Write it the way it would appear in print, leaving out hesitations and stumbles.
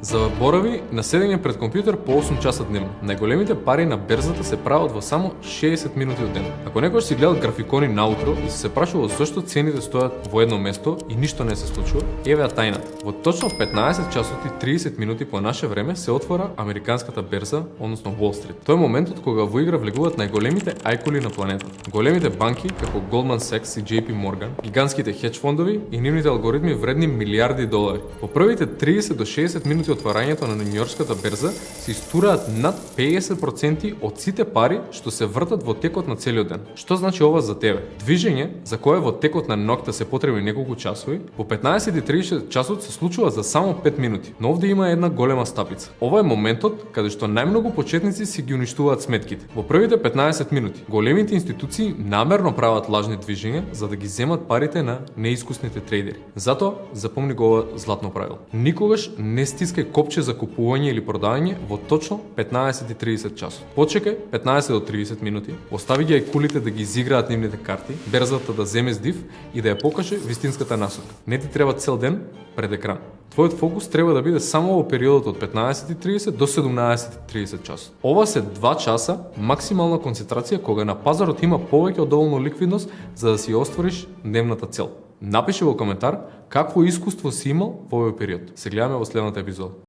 Заборави на седење пред компјутер по 8 часа дневно. Најголемите пари на берзата се прават во само 60 минути од ден. Ако некој си гледал графикони наутро и се прашувал зошто цените стојат во едно место и ништо не се случува, еве ја тајната. Во точно 15 часот и 30 минути по наше време се отвора американската берза, односно Wall Street. Тоа е моментот кога во игра влегуваат најголемите ајкули на планетата. Големите банки како Goldman Sachs и JP Morgan, гигантските хедж фондови и нивните алгоритми вредни милиарди долари. По првите 30 до 60 минути отварањето на Њујоркската берза се истураат над 50% од сите пари што се вртат во текот на целиот ден. Што значи ова за тебе? Движење за кое во текот на ноќта се потребни неколку часови, во 15:30 часот се случува за само 5 минути. Но овде има една голема стапица. Ова е моментот каде што најмногу почетници си ги уништуваат сметките. Во првите 15 минути големите институции намерно прават лажни движења за да ги земат парите на неискусните трейдери. Затоа запомни го ова златно правило. Никогаш не стискај копче за купување или продавање во точно 15:30 часот. Почекај 15 до 30 минути, остави ги ајкулите да ги изиграат нивните карти, берзата да земе здив и да ја покаже вистинската насока. Не ти треба цел ден пред екран. Твојот фокус треба да биде само во периодот од 15:30 до 17:30 часот. Ова се 2 часа максимална концентрација кога на пазарот има повеќе од доволно ликвидност за да си оствариш дневната цел. Напиши во коментар какво искуство си имал во овој период. Се гледаме во следната епизода.